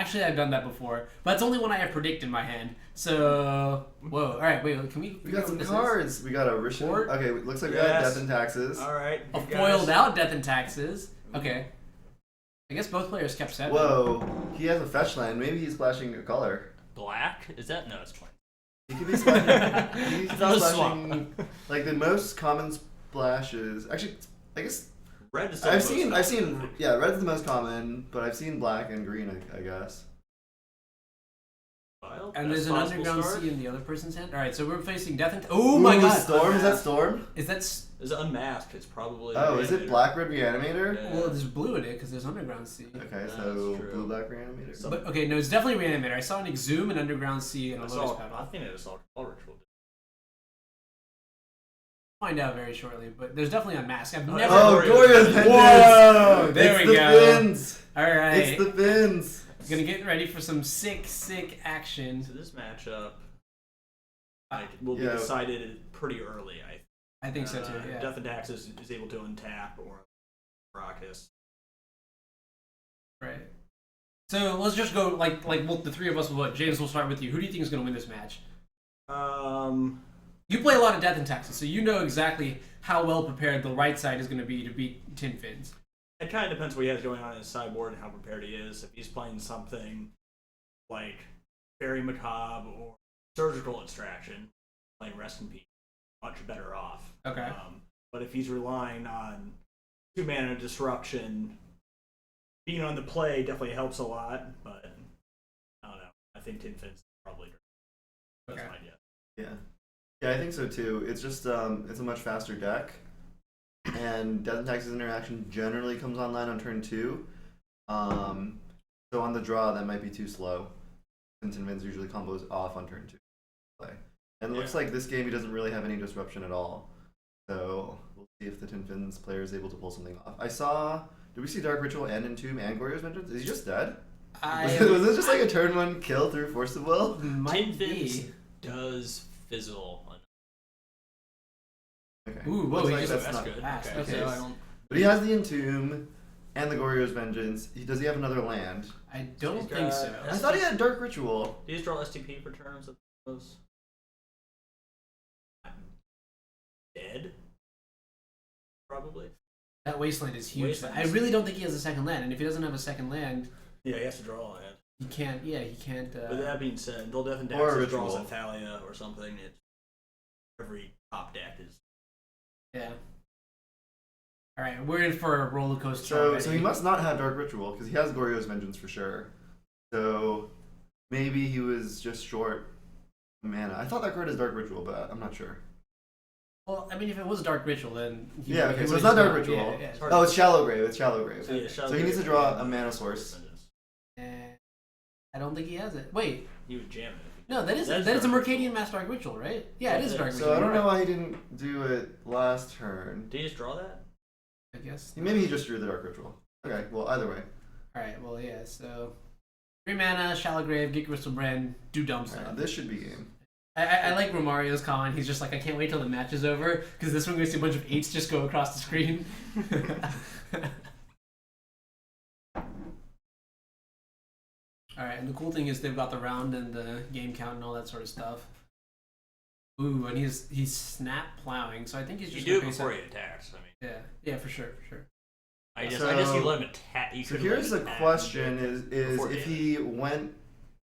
Actually, I've done that before, but it's only when I have Predict in my hand. So, whoa. All right, wait. Can we? We got some cards. We got a Rishin. Okay, looks like we got Death and Taxes. All right. A foiled out Death and Taxes. Okay. I guess both players kept 7. Whoa, he has a fetch land. Maybe he's splashing a color. Black? Is that? No, it's white. He could be splashing. He could be That was splashing like the most common splashes. Actually, I guess Red is still I've the seen. most Yeah, red's the most common, but I've seen black and green. I guess. Wild? And That's there's an possible underground start? sea in the other person's hand. All right, so we're facing Death and. Oh my God! Storm? Is that Storm? Is that? Is it unmasked? It's probably. Oh, is it Reanimator. black red reanimator? Yeah. Well, there's blue in it because there's underground sea. Okay, That's so true. blue black reanimator. Some- But okay, no, it's definitely Reanimator. I saw an Exhume, an underground sea, and a I Lotus saw. Petal. I think it saw Call Ritual. Find out very shortly, but there's definitely Unmasked. I've Oh, never. Oh, Glorious Glorious Vengeance. Whoa! There it's we the go. Fins. All right. It's the fins. Gonna get ready for some sick action. So this matchup, will be Yeah. decided pretty early. I think so too. Yeah. Death and Taxes is able to untap or Raucous. Right. So let's just go like well, the three of us will vote. James, we'll start with you. Who do you think is gonna win this match? You play a lot of Death and Taxes, so you know exactly how well prepared the right side is gonna be to beat Tin Fins. It kind of depends what he has going on in his sideboard and how prepared he is. If he's playing something like Very Macabre or Surgical Extraction, playing Rest in Peace, much better off. Okay. But if he's relying on 2-mana Disruption, being on the play definitely helps a lot, but I don't know. I think Tin Fins probably. That's Okay. my guess. Yeah. Yeah, I think so too. It's just it's a much faster deck, and Death and Taxes interaction generally comes online on turn 2. So on the draw, that might be too slow, since Invins usually combos off on turn 2 play. And it looks like this game he doesn't really have any disruption at all. So we'll see if the Tin Fins player is able to pull something off. I saw. Did we see Dark Ritual and Entomb and Glorious Vengeance? Is he just dead? Was this just like a turn 1 kill through Force of Will? Tin Might Fins be. does fizzle. Okay. Ooh, whoa, Looks he like just that's not good. fast. Okay, Okay. so I don't. But he has the Entomb and the Glorious Vengeance. Does he have another land? I don't He's think got- so. I thought he had Dark Ritual. Do you just draw STP for turns? Those dead? Probably. That Wasteland is huge. Wasteland I is- really don't think he has a second land, and if he doesn't have a second land, Yeah, he has to draw a land. he can't. Yeah, he can't. With that being said, until Death and Or a Taxes draws ritual. a Thalia or something, it's every top deck is. Yeah. All right, we're in for a roller coaster. So already. he must not have Dark Ritual because he has Glorious Vengeance for sure. So maybe he was just short mana. I thought that card is Dark Ritual, but I'm not sure. Well, I mean, if it was Dark Ritual, then he Yeah, would- okay, he so would've it's not Dark drawn- Ritual. Yeah, yeah. Sorry. Oh, it's Shallow Grave. It's Shallow Grave. So, yeah, So he needs to draw a mana source. I don't think he has it. Wait, He would jam it. no, that is a Dark Mercadian Mass Dark Ritual, right? Yeah, it is Dark Ritual. So I don't you're know right. why he didn't do it last turn. Did he just draw that? I guess. Maybe he just drew the Dark Ritual. Okay, well, either way. All right. Well, yeah. So 3 mana, Shallow Grave, get Crystal Brand, do dumb Alright, stuff. this should be game. I like Romario's comment. He's just like, I can't wait till the match is over because this one we're gonna see a bunch of 8s just go across the screen. All right, and the cool thing is they've got the round and the game count and all that sort of stuff. Ooh, and he's snap plowing, so I think he's You just do it gonna face before up- he attacks. I mean, Yeah, for sure. I guess So- you let him attack. You So could here's let the him attack question: is before if damage. he went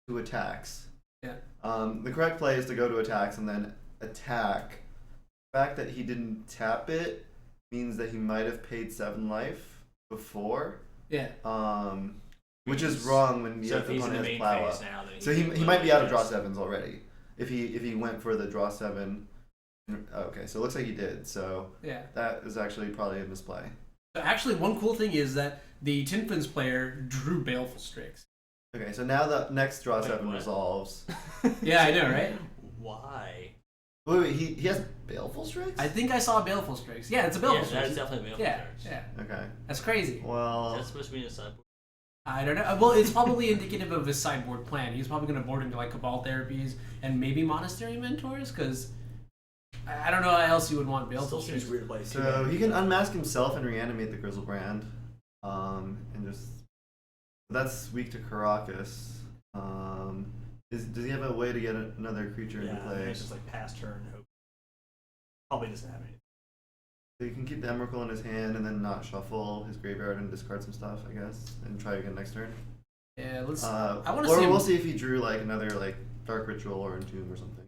to attacks? Yeah. The correct play is to go to attacks and then attack. The fact that he didn't tap it means that he might have paid 7 life before. Yeah. Which is wrong when the So if he's in opponent the has main plow phase up. now, then So he can might be out of draw literally 7s already. If he went for the draw 7. Okay, so it looks like he did. So Yeah. that is actually probably a misplay. So actually, one cool thing is that the Tin Fins player drew Baleful Strix. Okay, so now the next draw Wait, 7 what? resolves. Yeah, I know, right? Why? Wait, he has Baleful Strix? I think I saw Baleful Strix. Yeah, it's a Baleful Yeah, Strix. that's definitely Baleful Yeah, Strix. yeah. Okay. That's crazy. Well, That's supposed to be in a sideboard. I don't know. Well, it's probably indicative of his sideboard plan. He's probably going to board into like Cabal Therapies and maybe Monastery Mentors, because I don't know how else you would want Baleful Still Strix. seems weird to play. so he can unmask himself and reanimate the Grizzlebrand. And just That's weak to Caracas. Does he have a way to get another creature into Yeah, play? it's just like pass turn. Hope. Probably doesn't have anything. So you can keep the Emrakul in his hand and then not shuffle his graveyard and discard some stuff, I guess, and try again next turn. Yeah, let's. I want to see. We'll see if he drew like another like Dark Ritual or Entomb or something.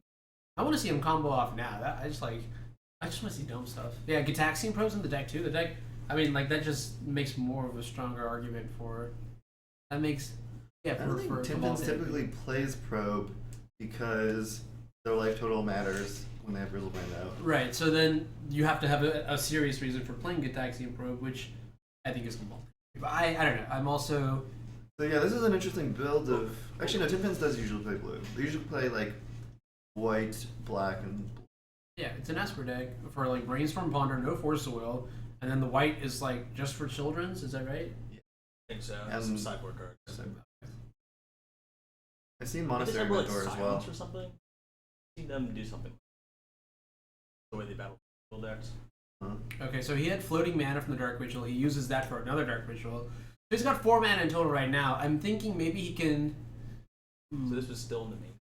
I want to see him combo off now. I just want to see dumb stuff. Yeah, Gitaxian Pro's in the deck too. The deck. I mean, like that just makes more of a stronger argument for. That makes. Yeah, I don't think Timpins typically plays Probe because their life total matters when they have Grizzlebrand out. Right. So then you have to have a serious reason for playing Gitaxian Probe, which I think is compulsory. But I don't know. I'm also. So yeah, this is an interesting build of. Actually, no, Timpins does usually play blue. They usually play like white, black, and blue. Yeah, it's an Esper deck for like Brainstorm Ponder, no Force Soil, and then the white is like just for children's. Is that right? I think so. And Some sideboard cards. I've seen They Monastery have, like, Mentor as well. silence or something. I've seen them do something. The way they battle decks. Okay, so he had floating mana from the Dark Ritual. He uses that for another Dark Ritual. So he's got 4 mana in total right now. I'm thinking maybe he can. So this was still in the main.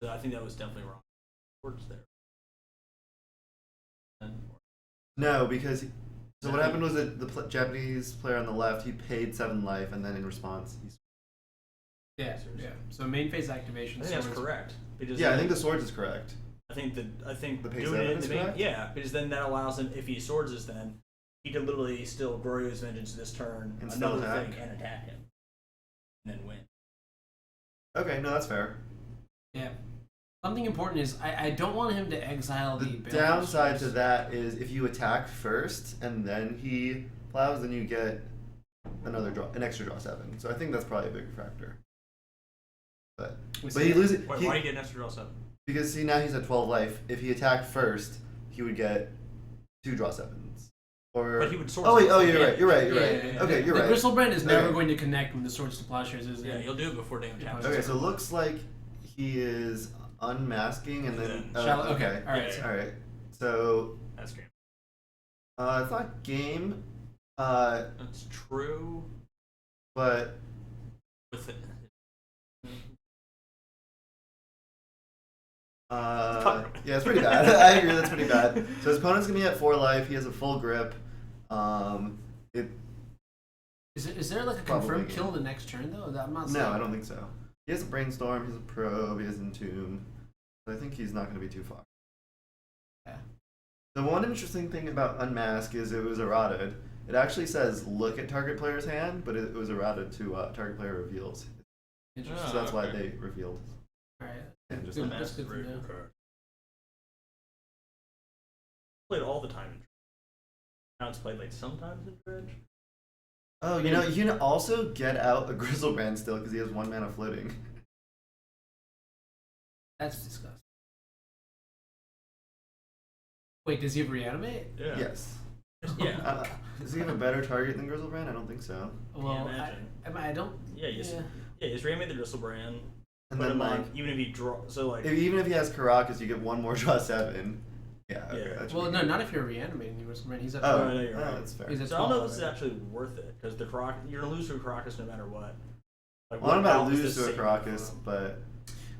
So I think that was definitely wrong. Words there. No, because so what happened was that the Japanese player on the left, he paid 7 life, and then in response, he's Yeah. So main phase activation. I think that's swords. correct. Because I think the swords is correct. I think the pay doing 7 it in is the main, correct? yeah, because then that allows him, if he swords us, then he can literally still Goryo's Vengeance this turn, And still another attack. thing, and attack him, and then win. Okay, no, that's fair. Yeah. Something important is I don't want him to exile The the. downside to that is if you attack first and then he plows, then you get an extra draw 7. So I think that's probably a bigger factor. But he loses. Wait, why do you get an extra draw 7? Because see, now he's at 12 life. If he attacked first, he would get 2 draw 7s. Or But he would sword. oh wait, something. you're right. You're right. Yeah. Okay, you're the right. Grizzlebrand is never Okay. going to connect when the Swords to Plowshares is Yeah, in. you'll do it before damage happens. Okay, so it looks like he is unmasking and then. Shallow. Okay. All right. Yeah. All right. So That's great. it's not game. That's true. But With it. yeah, it's pretty bad. I agree, that's pretty bad. So his opponent's gonna be at 4 life. He has a full grip. Is there like a Probably confirmed game. kill the next turn though? I'm not. No, I don't think so. He has a brainstorm. He has a probe. He has entomb. So I think he's not gonna be too far. Yeah. The one interesting thing about Unmask is it was errated. It actually says look at target player's hand, but it was errated to target player reveals. Interesting. So that's why okay. they revealed. All right. And just Good. Unmask. That's good to Very know. good card. Played all the time in Dredge. Now it's played like sometimes in Dredge. Oh, you know, you can also get out a Grizzlebrand still because he has 1 mana floating. That's disgusting. Wait, does he have reanimate? Yeah. Yes. Yeah. Does he have a better target than Grizzlebrand? I don't think so. Well, imagine. I don't. Yeah, you just reanimate the Bristlebrand. And Put then him like, on, even if he draw, so like even if he has Caracas, you get 1 more draw 7. Yeah. Okay, Yeah. that should Well, be no, good. not if you're reanimating the Grizzlebrand. He's at. Oh, No, you're right. that's fair. He's at So I don't know if 12 this is already. actually worth it because the you're gonna lose to a Caracas no matter what. Like, Well, I don't know what about health is lose this to a saving Caracas, from? but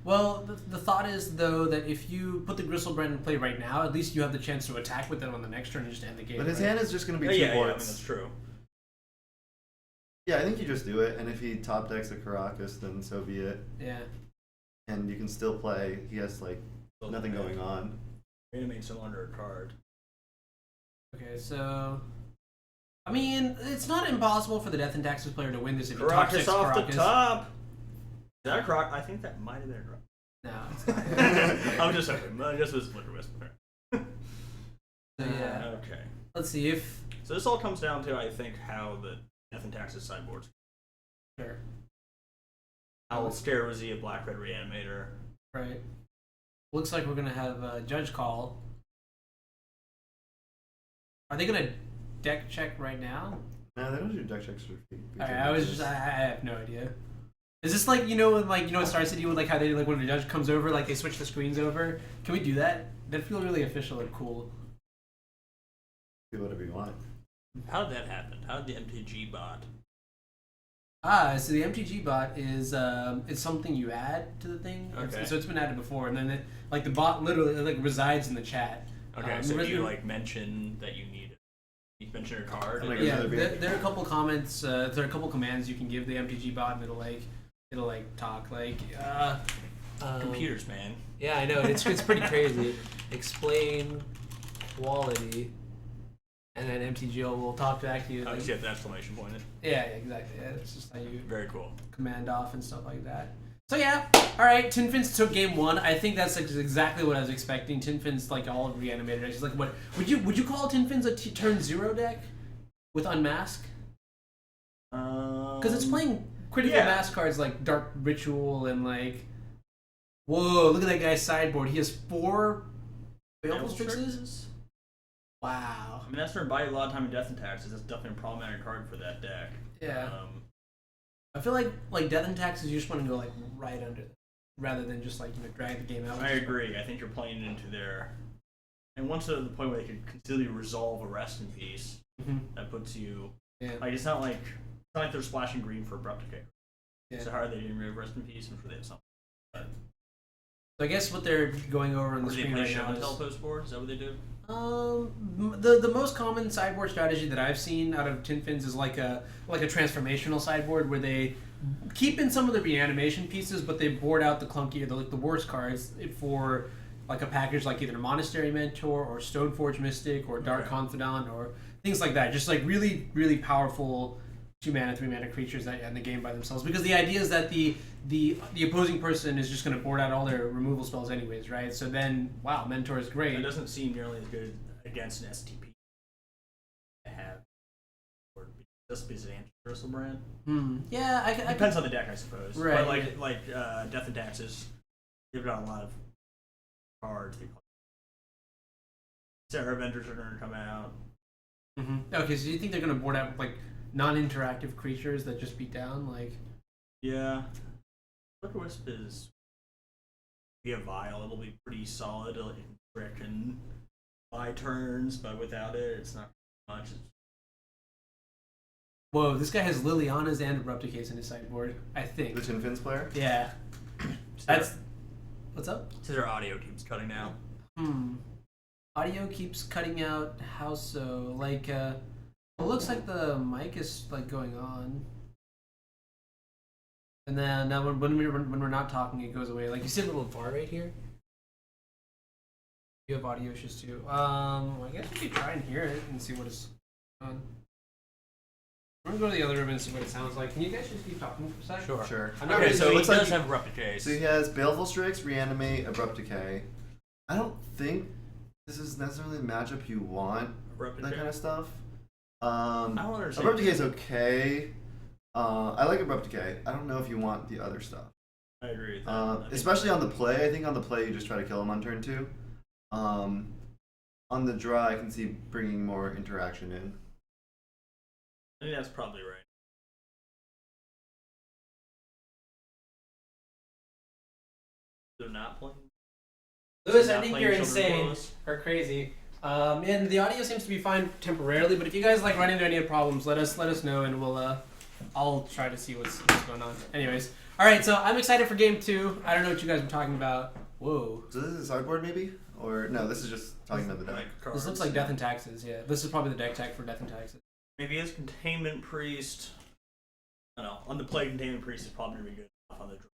Well, the thought is though that if you put the Grizzlebrand in play right now, at least you have the chance to attack with them on the next turn and just end the game. his right? hand is just going to be Yeah, 2 yeah, I mean boards. that's true. Yeah, I think you just do it, and if he top decks a Caracas, then so be it. Yeah. And you can still play. He has like Still nothing play. going on. Reanimate someone under a card. Okay, so. I mean, it's not impossible for the Death and Taxes player to win this if he top Caracas decks off Caracas. the top. Is that a Carac? I think that might have been a Carac. No, it's not. I'm just joking. I just was Splinter Whisper. So, yeah. Okay. Let's see if. So this all comes down to, I think, how the Death and Taxes sideboards. Sure. How scared was he a Black Red Reanimator? Right. Looks like we're gonna have a judge call. Are they gonna deck check right now? No, they don't do deck checks for Alright, I have no idea. Is this like in Star City with like how they do like when the judge comes over, like they switch the screens over? Can we do that? That feel really official and cool. Do whatever you want. How did that happen? How did the MTG bot? So the MTG bot is it's something you add to the thing. Okay. So it's been added before, and then the bot literally resides in the chat. Okay, so you mention that you need it. You mention your card. Oh my Yeah, God. there are a couple comments. There are a couple commands you can give the MTG bot, and it'll talk computers, man. Yeah, I know it's pretty crazy. Explain quality, and then MTG will talk back to you. Oh, you have the exclamation point. Yeah, exactly. Yeah, it's just how you Very cool. command off and stuff like that. So yeah, all right. Tinfins took game 1. I think that's exactly what I was expecting. Tinfins all reanimated. It's like, what would you call Tinfins a turn 0 deck with unmask? Because it's playing critical mass cards like Dark Ritual and whoa, look at that guy's sideboard. He has 4 Baleful Strixes. Wow. I mean, that's going to buy you a lot of time in Death and Taxes. That's definitely a problematic card for that deck. Yeah. I feel like Death and Taxes, you just want to go right under them, rather than just drag the game out. I agree. I think you're playing into their, and once to the point where they can conceivably resolve a Rest in Peace, that puts you. Yeah. It's not like they're splashing green for Abrupt Decay. Yeah. So how are they doing Rest in Peace? I'm sure they have something. But, So I guess what they're going over on the or do they screen play right Show now and is Tell post board? Is that what they do? The most common sideboard strategy that I've seen out of Tinfins is like a transformational sideboard where they keep in some of the reanimation pieces, but they board out the clunky or the worst cards for a package like either Monastery Mentor or Stoneforge Mystic or Dark Confidant or things like that. Just really, really powerful 2-mana, 3-mana creatures that end the game by themselves. Because the idea is that the opposing person is just going to board out all their removal spells anyways, right? So then, wow, Mentor is great. It doesn't seem nearly as good against an STP to have, or just because of Anti-Bristle brand. Yeah, I Depends on the deck, I suppose. Right. But Death and Taxes, you've got a lot of cards. Sarah Avengers are going to come out. Okay, so you think they're going to board out non-interactive creatures that just beat down? Yeah. Flicker Wisp is be a vial. It'll be pretty solid. It'll trick and buy turns, but without it, it's not much. Whoa, this guy has Liliana's and Abrupt Decay in his sideboard, I think. The Tinfins player? Yeah. That's... What's up? So their audio keeps cutting out. Audio keeps cutting out. How so? It looks like the mic is going on. And then now when we're not talking, it goes away. You see a little bar right here? You have audio issues too. I guess we could try and hear it and see what is on. I'm gonna go to the other room and see what it sounds like. Can you guys just keep talking for a second? Sure. Okay, so he looks like does have Abrupt Decay. So he has Baleful Strix, Reanimate, Abrupt Decay. I don't think this is necessarily the matchup you want. Abrupt That Decay? kind of stuff. I don't understand. Abrupt Decay is okay. I like Abrupt Decay. I don't know if you want the other stuff. I agree with that. Especially on the play. I think on the play you just try to kill him on turn 2. On the draw, I can see bringing more interaction in. I think that's probably right. They're not playing. Lewis, Not I think playing you're Children of insane Bolas? or crazy. And the audio seems to be fine temporarily, but if you guys run into any problems, let us know, and we'll I'll try to see what's going on. Anyways, all right. So I'm excited for game 2. I don't know what you guys were talking about. Whoa. So this is a sideboard maybe, or no? This is just talking about the deck. This looks like Death and Taxes. Yeah, this is probably the deck tag for Death and Taxes. Maybe his Containment Priest. I don't know. On the play, Containment Priest is probably going to be good enough on the draw.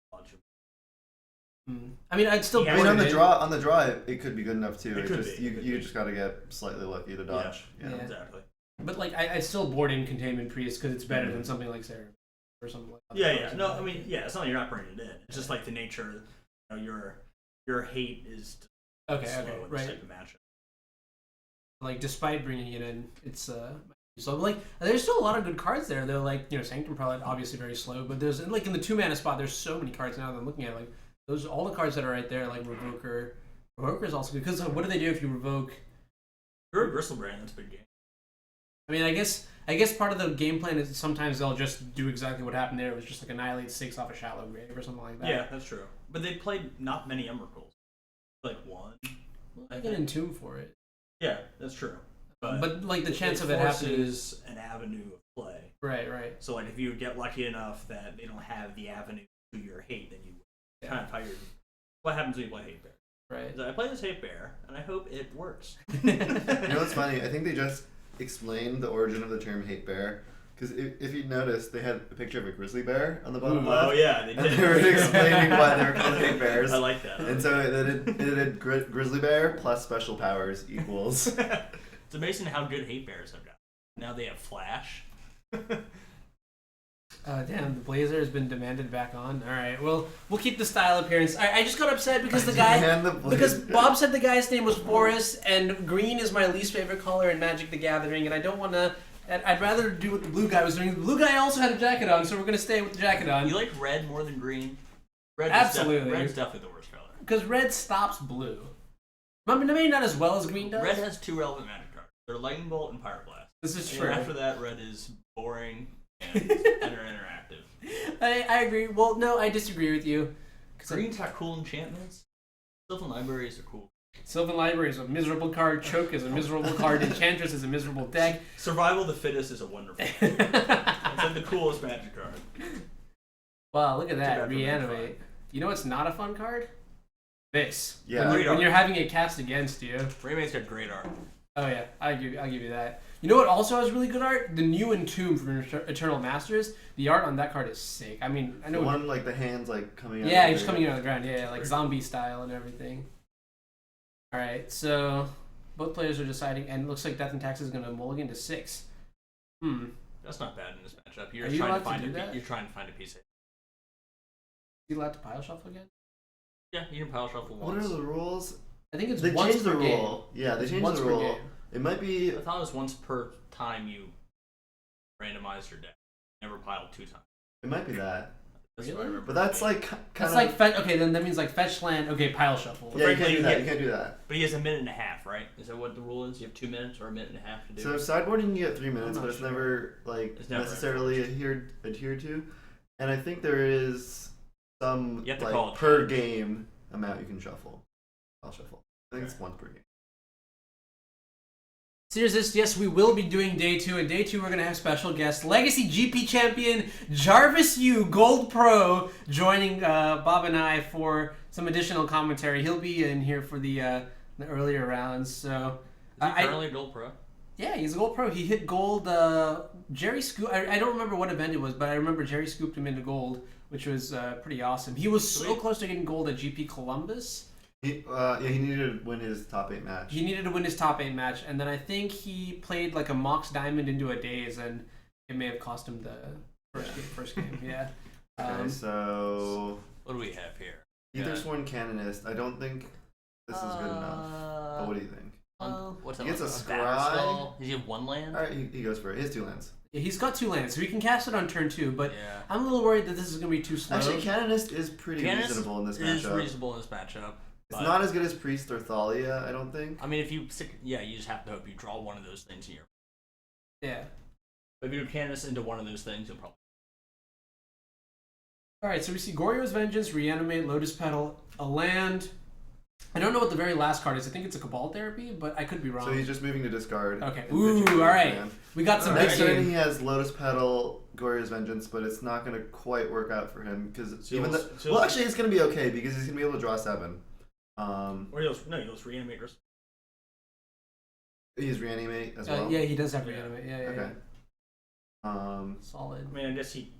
I mean, I'd still. Yeah, I mean, board on the draw, it could be good enough too. It could just be. you just got to get slightly lucky to dodge. Yeah. Yeah. Exactly. But I'd still board in Containment Priest because it's better than something like Sarah or something like that. Yeah. No, I mean, it's not like you're not bringing it in. It's just like the nature. Your hate is slow in this right. type of matchup. Despite bringing it in, it's so there's still a lot of good cards there. They're Sanctum Prelate, obviously very slow, but there's in the 2-mana spot. There's so many cards now that I'm looking at. Those all the cards that are right there, Revoker. Revoker is also good because what do they do if you revoke? You're a Bristlebrand. That's a big game. I mean, I guess part of the game plan is sometimes they'll just do exactly what happened there. It was just annihilate 6 off a Shallow Grave or something like that. Yeah, that's true. But they played not many Emrakuls. One. I can entomb for it. Yeah, that's true. But the chance of it forces happening an avenue of play. Right. So like if you get lucky enough that they don't have the avenue to your hate, then you kind of how you're. What happens when you play hate bear? Right. So I play this hate bear, and I hope it works. You know what's funny? I think they just explained the origin of the term hate bear. Because if you notice, they had a picture of a grizzly bear on the bottom left. Oh yeah, they And did. they were explaining why they were called hate bears. I like that. And so it did grizzly bear plus special powers equals. It's amazing how good hate bears have got. Now they have flash. Damn, the blazer has been demanded back on. All right, well, we'll keep the style appearance. I just got upset because because Bob said the guy's name was Boris, and green is my least favorite color in Magic the Gathering, and I don't want to. I'd rather do what the blue guy was doing. The blue guy also had a jacket on, so we're gonna stay with the jacket on. You like red more than green? Red Absolutely. Red's definitely the worst color. Because red stops blue. Maybe not as well as green does. Red has 2 relevant magic cards. They're Lightning Bolt and Pyroblast. This is And true. after that, red is boring and interactive. I agree. Well, no, I disagree with you. Green's got cool enchantments. Sylvan Libraries are cool. Sylvan Library is a miserable card. Choke is a miserable card. Enchantress is a miserable deck. Survival of the Fittest is a wonderful card. It's like the coolest magic card. Wow, look at Too that. bad for Reanimate. You know what's not a fun card? This. Yeah. When you're having it cast against you. Rayman's got great art. Oh yeah, I'll give you that. You know what also has really good art? The new Entomb from Eternal Masters. The art on that card is sick. I mean, I know The one like the hands like coming out. Yeah, of he's the- coming out of the ground. Yeah, like zombie style and everything. All right, so both players are deciding, and it looks like Death and Taxes is going to mulligan to 6. That's not bad in this matchup. You're Are just you trying allowed to to find do that? You're trying to find a piece. Is he allowed to pile shuffle again? Yeah, you can pile shuffle What once. are the rules? I think it's They once changed the per rule. game. Yeah, they changed Once the per rule. game. It might be. I thought it was once per time you randomized your deck. Never piled 2 times. It might be that. That's what I Really? remember. But that's like That's kind like of. okay, then that means like fetch land. Okay, pile shuffle. Yeah, you can't Frankly, do that. yeah. You can't do that. But he has a minute and a half, right? Is that what the rule is? You have 2 minutes or a minute and a half to do. So sideboarding you get 3 minutes, I'm but not it's sure. never like It's never necessarily adhered to. And I think there is some You have to call like it per change. game amount you can shuffle. I'll shuffle. I think it's once per game. Here's this. Yes, we will be doing day 2. And day 2, we're going to have special guest, Legacy GP champion Jarvis Yu, Gold Pro, joining Bob and I for some additional commentary. He'll be in here for the earlier rounds. So, Is he currently a Gold Pro? yeah, he's a Gold Pro. He hit gold. Jerry Scoop. I don't remember what event it was, but I remember Jerry scooped him into gold, which was pretty awesome. He was so Sweet. close to getting gold at GP Columbus. He needed to win his top 8 match. He needed to win his top 8 match, and then I think he played like a Mox Diamond into a daze, and it may have cost him the first game. Yeah. Okay, so What do we have here? either Yeah. Sworn Canonist. I don't think this is good enough. But what do you think? What's that? He gets like, a Batterskull? scry. Does he have 1 land? All right, he goes for it. He has 2 lands. Yeah, he's got 2 lands, so he can cast it on turn 2. But Yeah. I'm a little worried that this is going to be too slow. Actually, Canonist is pretty Canonist reasonable in this is matchup. reasonable in this matchup. It's but- not as good as Priest or Thalia, I don't think. I mean, if you stick, you just have to hope you draw one of those things in your. Yeah. But if you do Canvas into one of those things, you'll probably. All right, so we see Goryo's Vengeance, Reanimate, Lotus Petal, a land. I don't know what the very last card is. I think it's a Cabal Therapy, but I could be wrong. So he's just moving to discard. Okay. and Ooh, pitching to all right. his hand. We got some big Next turn he game. has Lotus Petal, Glorious Vengeance, but it's not going to quite work out for him because So even you'll- though, so well, you'll- actually, it's going to be okay because he's going to be able to draw 7. Or you'll reanimate yours. He's reanimate as well. Yeah, he does have Reanimate. Yeah. Okay. Solid. I mean, I guess he.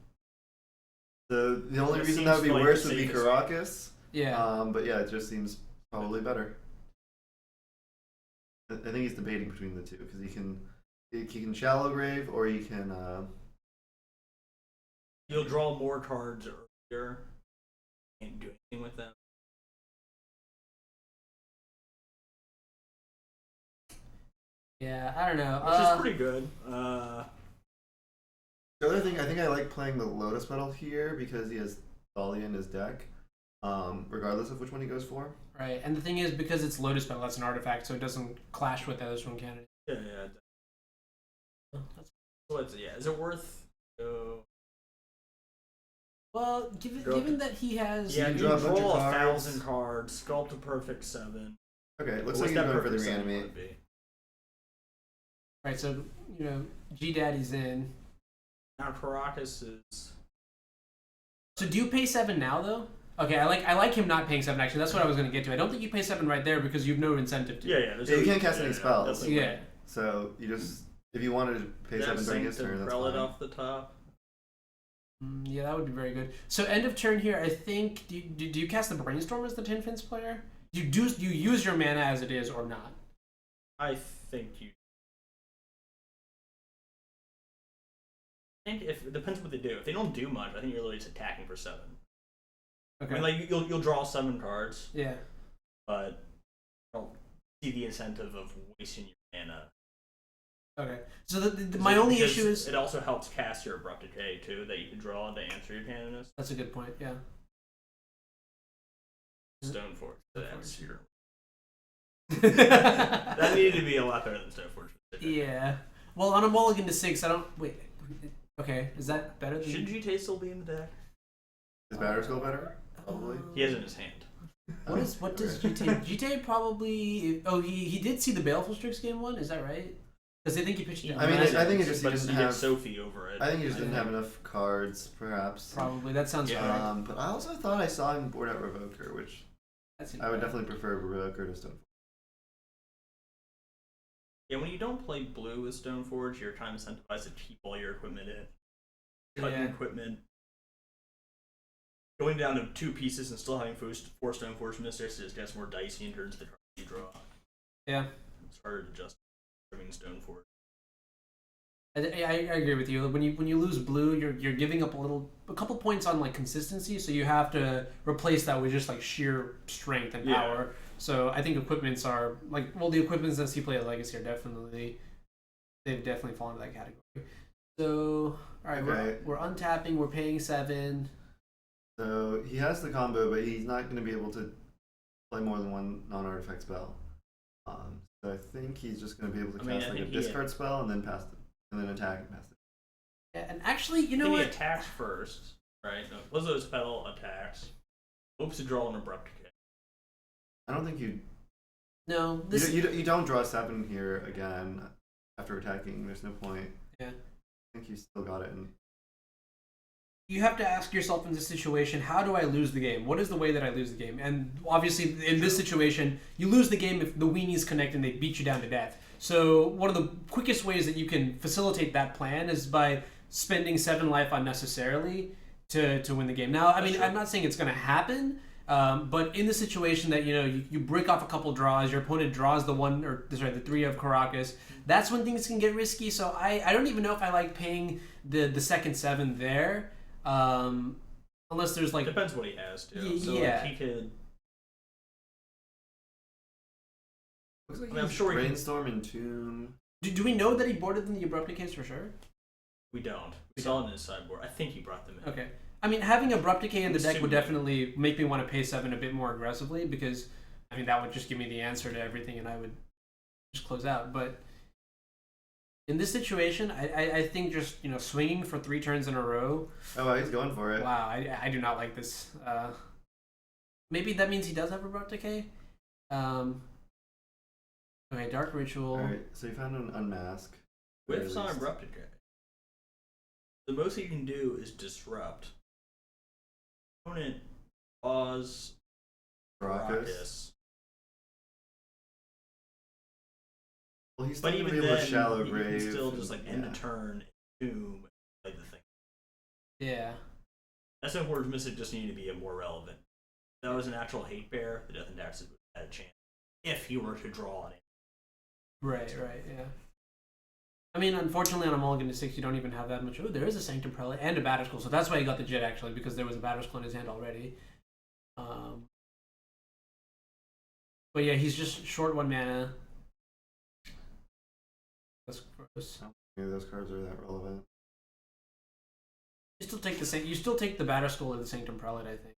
The only It reason that would be seems like worse the would be safest. Caracas. Yeah. But yeah, it just seems probably better. I think he's debating between the two because he can Shallow Grave or he can. You'll draw more cards earlier. Can't do anything with them. Yeah, I don't know. Which is pretty good. The other thing, I think I like playing the Lotus Petal here because he has Thalia in his deck, regardless of which one he goes for. Right, and the thing is, because it's Lotus Petal, that's an artifact, so it doesn't clash with the other one candidate. Yeah. That's So is it worth? Well, given that he has... Yeah, you you draw a bunch of draw cards. 1,000 cards, sculpt a perfect 7. Okay, it looks What's like he's that going for the perfect 7 reanimate. would be? Right, so, G-Daddy's in. Now Caracas is. So do you pay 7 now though? Okay, I like him not paying 7 actually. That's what I was gonna get to. I don't think you pay 7 right there because you've no incentive to. Yeah. Yeah, you can't cast any spells. That's Yeah. So you just, if you wanted to pay 7 during his turn, that's Relic fine. off the top. Yeah, that would be very good. So end of turn here, I think. Do you cast the Brainstorm as the Tin Fins player? You use your mana as it is or not? I think you. I think if it depends what they do. If they don't do much, I think you're literally just attacking for 7. Okay. I mean, like you'll draw 7 cards, Yeah. but I don't see the incentive of wasting your mana. Okay. So my only Because issue is it also helps cast your Abrupt Decay too, that you can draw to answer your canonist. that's a good point. Yeah. Stoneforge. That's Stoneforge. your. That needed to be a lot better than Stoneforge. Yeah. Well, on a mulligan to 6, I don't wait. Okay, is that better than? Should GTA still be in the deck? Is Batterskull better? Probably. He has it in his hand. What does GTA? GTA probably. Oh, he did see the Baleful Strix game one. Is that right? Because they think he pitched it. I mean, I think it just but didn't you have get Sophie over it. I think he just didn't have enough cards, perhaps. Probably that sounds Yeah. right. But I also thought I saw him board out Revoker, which That's I would definitely prefer Revoker to Stoneforge. Yeah, when you don't play blue with Stoneforge, you're kind of incentivized to keep all your equipment in. Cutting Yeah. equipment. Going down to 2 pieces and still having 4 Stoneforge Mystics just gets more dicey in terms of the cards you draw. Yeah. It's harder to just trimming Stoneforge. I agree with you. When you lose blue, you're giving up a couple points on like consistency, so you have to replace that with just like sheer strength and power. So I think equipments are like the equipments that see play at Legacy are they've definitely fallen into that category. So all right, Okay. we're untapping. We're paying 7. So he has the combo, but he's not going to be able to play more than one non-artifact spell. So I think he's just going to be able to cast like a discard spell and then pass it, and then attack and pass it. Yeah, and actually, you know He what? attacks first, right? No, Lizzo's Petal attacks. Hopes to draw an Abrupt Decay. I don't think No, this you don't draw 7 here again after attacking. There's no point. Yeah. I think you still got it. you have to ask yourself in this situation, how do I lose the game? What is the way that I lose the game? And obviously, in this situation, you lose the game if the weenies connect and they beat you down to death. So one of the quickest ways that you can facilitate that plan is by spending 7 life unnecessarily to win the game. Now, I mean, I'm not saying it's going to happen, but in the situation that you break off a couple draws, your opponent draws the 3 of Caracas, that's when things can get risky. So I don't even know if I like paying the second 7 there. Unless there's like depends what he has too. So yeah. like, he could. Looks like I mean, I'm he's sure he can- Brainstorm and Tomb. Do we know that he boarded in the Abrupt case for sure? We don't. We saw it in his sideboard. I think he brought them in. Okay. I mean, having Abrupt Decay in the deck would Assuming. definitely make me want to pay 7 a bit more aggressively because, I mean, that would just give me the answer to everything and I would just close out. But in this situation, I think just, swinging for 3 turns in a row. Oh, wow, he's going for it. Wow, I do not like this. Maybe that means he does have Abrupt Decay. Okay, Dark Ritual. Alright, so you found an Unmask. With At some least. Abrupt Decay, the most you can do is disrupt. Opponent pause Caracas. Well, he's still But going to even be able then, to Shallow you can Grave. still just like end yeah. a turn, boom, play the thing. Yeah. That's when Forge Mystic just needed to be more relevant. If that was an actual hate bear, the Death and Taxes would have had a chance. If he were to draw on it. Right, yeah. I mean, unfortunately, on a mulligan to 6, you don't even have that much. Oh, there is a Sanctum Prelate and a Batterskull, so that's why he got the Jet, actually, because there was a Batterskull in his hand already. But yeah, he's just short 1 mana. That's gross. Maybe those cards are that relevant. You still take the Batterskull or the Sanctum Prelate, I think.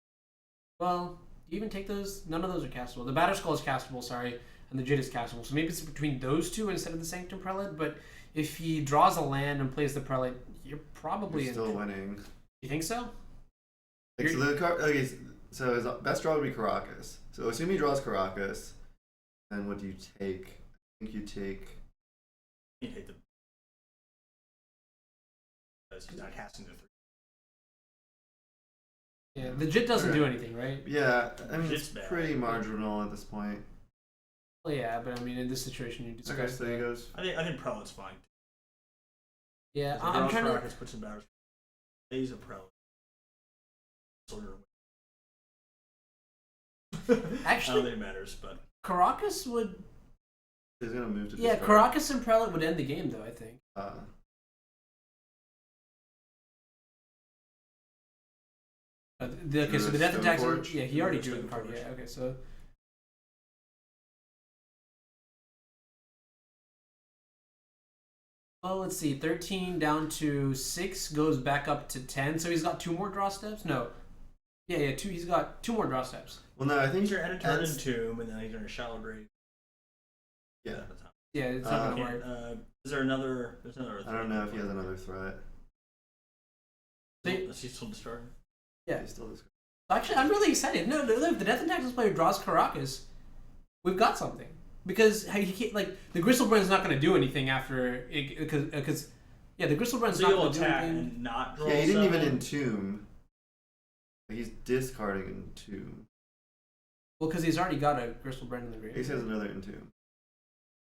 Well, do you even take those? None of those are castable. The Batterskull is castable, sorry, and the Jit is castable. So maybe it's between those 2 instead of the Sanctum Prelate, but if he draws a land and plays the Prelate, you're probably You're still winning. You think so? Like, so the card, okay, so his best draw would be Caracas. So assume he draws Caracas, then what do you take? I think you take. You hate the because he's not casting the 3. Yeah, the JIT doesn't do anything, right? Yeah, I mean, Jit's it's bad. pretty marginal at this point. Well, yeah, but I mean, in this situation, you discuss. Okay, so he goes. I think Prelude's fine. Yeah, If I'm trying to. Rockets puts some batters. He's a Prelude. Actually, I don't think it matters, but Caracas would. He's gonna move to. Yeah, discard. Caracas and Prelate would end the game, though. I think. Okay, so the death attack. Yeah, he already drew the card. Yeah, okay, so. Well, let's see. 13 down to 6 goes back up to 10. So he's got 2 more draw steps? No. Yeah, 2. He's got 2 more draw steps. Well, no, I think he's going to turn into Tomb, and then he's going to Shallow Grave. Yeah. Yeah, it's not going to work. Is there another? There's another. I don't know if he has another threat. Is he still discarding? Yeah. He's still discarding. Actually, I'm really excited. No, if the Death and Taxes player draws Caracas, we've got something. Because he can't, like, the Gristlebrand's not going to do anything after it, because the Gristlebrand's not going to do anything. And not draw. Yeah, he didn't even entomb. He's discarding entomb. Well, because he's already got a Gristlebrand in the grave. He has another entomb.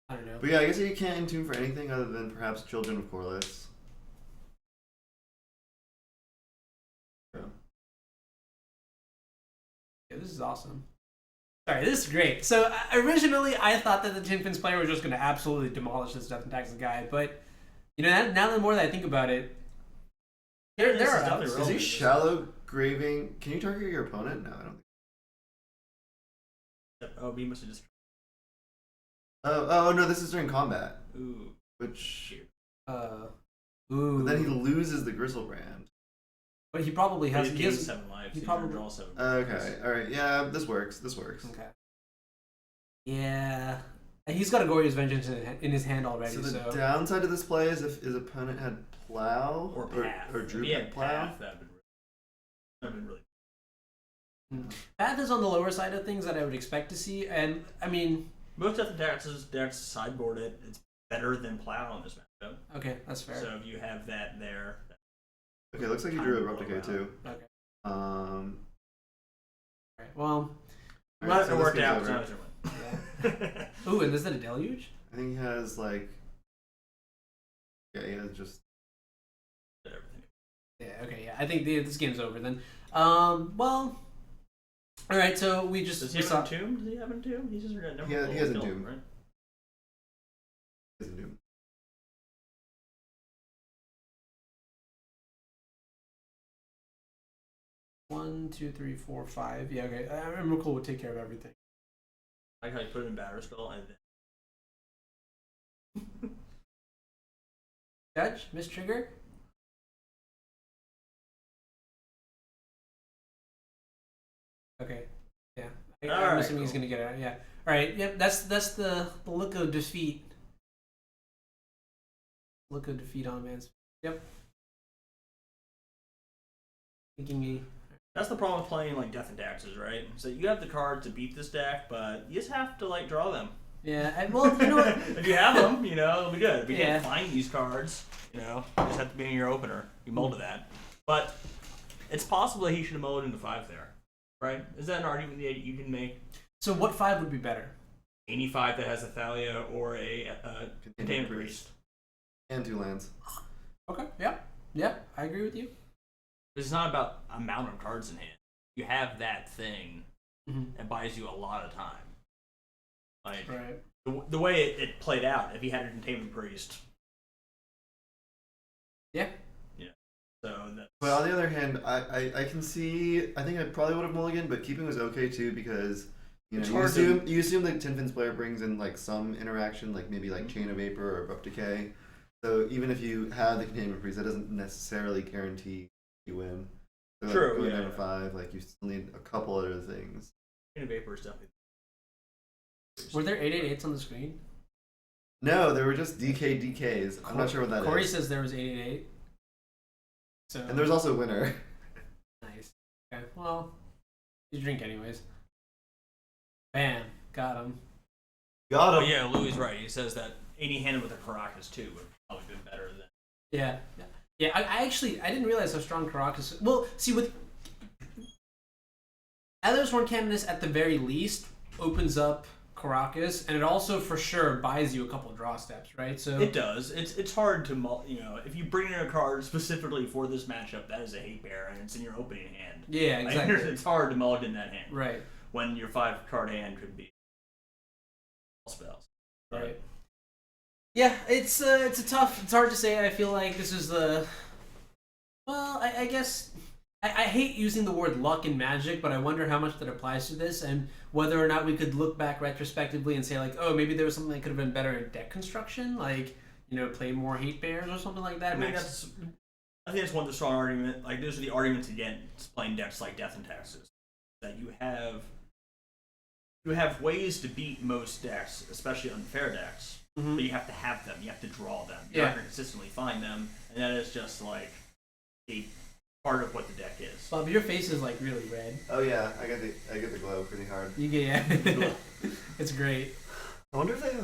I don't know. But yeah, I guess he can't entomb for anything other than perhaps Children of Corliss. Yeah, this is awesome. Sorry, this is great. So originally, I thought that the Tin Fins player was just going to absolutely demolish this Death and Taxes guy, but you know, now the more that I think about it, there are outs. Is he shallow graving? Can you target your opponent? No, I don't think. Oh, he must have just. Oh no, this is during combat. Ooh. Which. Ooh. But then he loses the Gristlebrand. But he probably has. He has 7 lives. He probably draw 7. Okay, all right, yeah, this works. Okay. Yeah, and he's got a Gorya's Vengeance in his hand already. So the downside of this play is if his opponent had Plow or Path, or Drew had Plow. Path, that'd been really. Path is on the lower side of things that I would expect to see, and I mean, most Death and Taxes sideboard it. It's better than Plow in this matchup. Okay, that's fair. So if you have that there. Okay, looks like he drew Abrupt Decay too. Okay. Alright, well, Well, it worked out. Yeah. Ooh, and is that a deluge? I think he has like. Yeah, he has just. Everything. Yeah. Okay. Yeah. I think this game's over then. Well. All right. So we just. Does he have Entomb? Does he have Entomb? He's just never. He has Entomb, right? He has Entomb. One, 2, 3, 4, 5. Yeah. Okay. I'm cool would take care of everything. I like how you put it in Batter Skull and then. Judge, Miss Trigger. Okay. Yeah. I'm assuming he's gonna get it. Yeah. All right. Yep. That's the look of defeat. Look of defeat on man's. Yep. Thinking me. That's the problem with playing like Death and Taxes, right? So you have the card to beat this deck, but you just have to like draw them. Yeah, and, well, you know what? If you have them, you know, it'll be good. If you Yeah. can't find these cards, you know, you just have to be in your opener. You mold to that. But it's possible that he should have molded into 5 there, right? Is that an argument that you can make? So what 5 would be better? Any 5 that has a Thalia or a Containment Priest. And 2 lands. Okay, yeah. Yeah, I agree with you. It's not about amount of cards in hand. You have that thing, Mm-hmm. it buys you a lot of time. Like, right. the way it played out, if he had a Containment Priest. Yeah. Yeah. So that's... But on the other hand, I can see. I think I probably would have mulliganed, but keeping was okay too because you assume the Tin Fins player brings in like some interaction, like maybe like Chain of Vapor or Abrupt Decay. So even if you have the Containment Priest, that doesn't necessarily guarantee you win. So like True. Going down to 5, like you still need a couple other things. Chain of Vapor is definitely. Were there 888s on the screen? No, there were just DKs. I'm not sure what that Corey is. says there was 888. So. And there's also Winner. Nice. Okay. Well, you drink anyways. Bam. Got him. Got him. Oh yeah, Louis right. He says that any handed with a Caracas too would probably been better than. Yeah. Yeah, I actually I didn't realize how strong Caracas. Well, see with Elder's Horn Canonist at the very least opens up Caracas, and it also for sure buys you a couple draw steps, right? So It does. It's hard to if you bring in a card specifically for this matchup that is a hate bear and it's in your opening hand. yeah, exactly. It's hard to mulligan that hand. Right. When your 5-card hand could be all spells. Right. Yeah, it's a tough. It's hard to say. I feel like this is the. Well, I guess I hate using the word luck in Magic, but I wonder how much that applies to this, and whether or not we could look back retrospectively and say like, oh, maybe there was something that could have been better in deck construction, like play more hate bears or something like that. I think that's one of the strong arguments. Like those are the arguments against playing decks like Death and Taxes. That you have ways to beat most decks, especially unfair decks. Mm-hmm. But you have to have them. You have to draw them. You're not going to consistently find them, and that is just like a part of what the deck is. Bob, your face is like really red. Oh yeah, I get the glow pretty hard. You get it's great. I wonder if they have